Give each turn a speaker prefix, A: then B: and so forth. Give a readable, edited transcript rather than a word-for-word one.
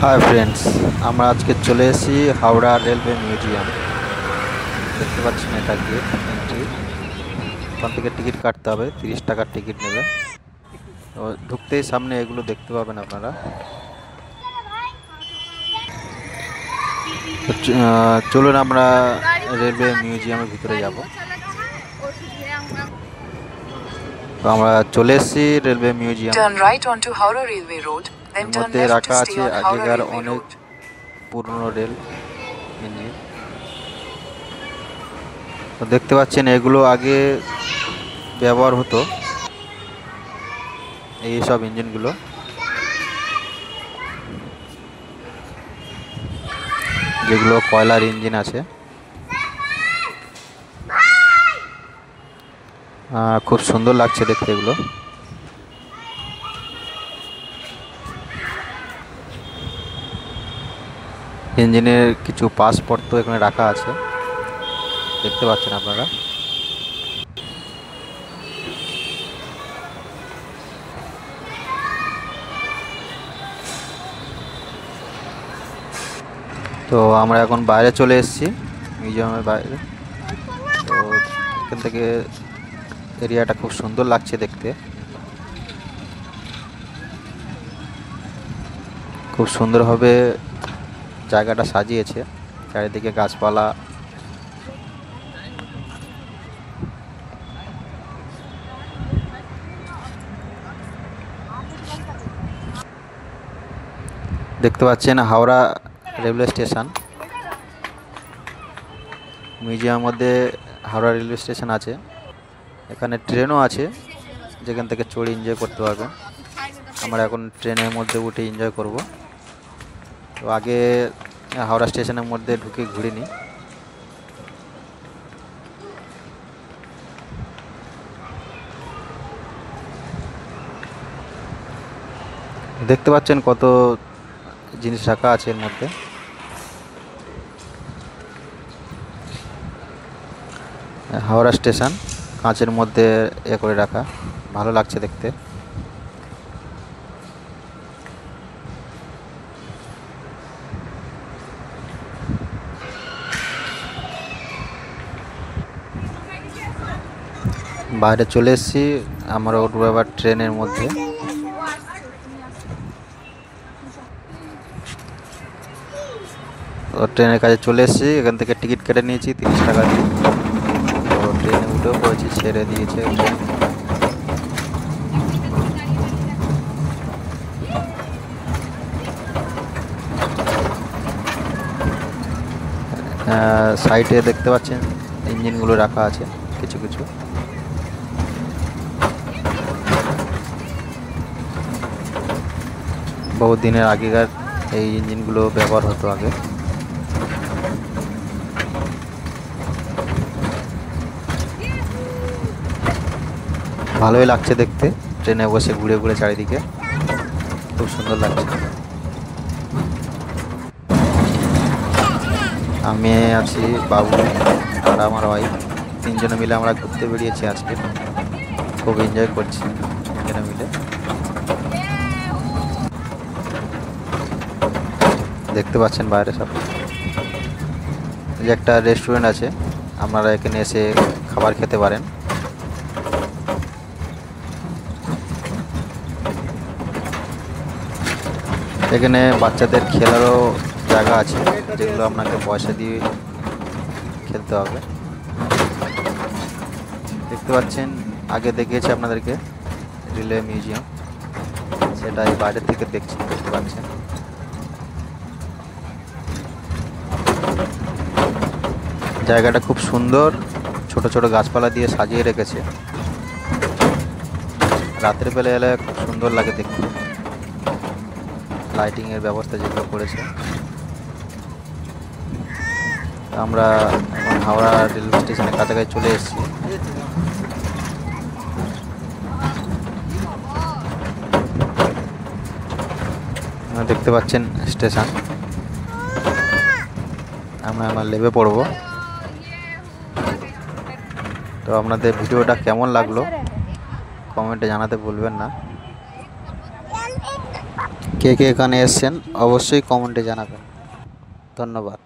A: Hi friends, আমরা আজকে চলে এসেছি হাওড়া রেলওয়ে মিউজিয়াম। দেখতে পাচ্ছেন এটা গেট এন্ট্রি। ওখান থেকে টিকিট কাটতে হবে, 30 টাকার টিকিট নেবে। তো ঢুকতেই সামনে এগুলো দেখতে পাবেন আপনারা। তো চলুন আমরা রেলওয়ে মিউজিয়ামের ভিতরে যাব। তো আমরা চলে এসেছি রেলওয়ে মিউজিয়াম। এর মধ্যে রাখা আছে আগেকার অনেক পুরনো রেল ইঞ্জিন। তো দেখতে পাচ্ছেন এগুলো আগে ব্যবহার হতো, এই সব ইঞ্জিনগুলো। যেগুলো কয়লার ইঞ্জিন আছে, খুব সুন্দর লাগছে দেখতে এগুলো। ইঞ্জিনের কিছু পাসপত্র এখানে রাখা আছে, দেখতে পাচ্ছেন আপনারা। তো আমরা এখন বাইরে চলে এসেছি, মিউজিয়ামের বাইরে। তো এখান থেকে এরিয়াটা খুব সুন্দর লাগছে দেখতে, খুব সুন্দরভাবে জায়গাটা সাজিয়েছে, চারিদিকে গাছপালা। দেখতে পাচ্ছেন হাওড়া রেলওয়ে স্টেশন। মিউজিয়ামের মধ্যে হাওড়া রেলওয়ে স্টেশন আছে, এখানে ট্রেনও আছে যেখান থেকে চড়ে এনজয় করতে পারবেন। আমরা এখন ট্রেনের মধ্যে উঠে এনজয় করব। তো আগে হাওড়া স্টেশনের মধ্যে ঢুকে ঘুরিনি। দেখতে পাচ্ছেন কত জিনিস রাখা আছে এর মধ্যে। হাওড়া স্টেশন কাঁচের মধ্যে করে রাখা, ভালো লাগছে দেখতে। বাইরে চলে এসেছি, আমরা উঠবো এবার ট্রেনের মধ্যে। তো ট্রেনের কাছে চলে এসেছি, এখান থেকে টিকিট কেটে নিয়েছি 30 টাকা দিয়ে। তো ট্রেনে উঠেও পড়েছি, ছেড়ে দিয়েছে ট্রেন। সাইডে দেখতে পাচ্ছেন ইঞ্জিনগুলো রাখা আছে কিছু কিছু। বহু দিনের আগেকার এই ইঞ্জিনগুলো ব্যবহার হতো আগে। ভালোই লাগছে দেখতে, ট্রেনে বসে ঘুরে ঘুরে চারিদিকে, খুব সুন্দর লাগছে। আমি আছি, বাবু আর আমার ওয়াইফ, তিনজনে মিলে আমরা ঘুরতে বেরিয়েছি আজকে। খুব এনজয় করছি তিনজনে মিলে। দেখতে পাচ্ছেন বাইরে সব। যে একটা রেস্টুরেন্ট আছে, আপনারা এখানে এসে খাবার খেতে পারেন। এখানে বাচ্চাদের খেলারও জায়গা আছে, যেগুলো আপনাকে পয়সা দিয়ে খেলতে হবে। দেখতে পাচ্ছেন আগে দেখিয়েছি আপনাদেরকে রেলওয়ে মিউজিয়াম, সেটাই বাইরে থেকে দেখতে পাচ্ছেন। জায়গাটা খুব সুন্দর, ছোট ছোট গাছপালা দিয়ে সাজিয়ে রেখেছে। রাতের বেলা এলে খুব সুন্দর লাগে দেখতে, লাইটিং এর ব্যবস্থা যেগুলো করেছে। আমরা এখন হাওড়া রেলওয়ে স্টেশনের কাছাকাছি চলে এসেছি। দেখতে পাচ্ছেন স্টেশন, আমরা আমার লেবে পড়ব। তো আপনাদের ভিডিওটা কেমন লাগলো কমেন্টে জানাতে ভুলবেন না। কে কে এখানে এসছেন অবশ্যই কমেন্টে জানাবেন। ধন্যবাদ।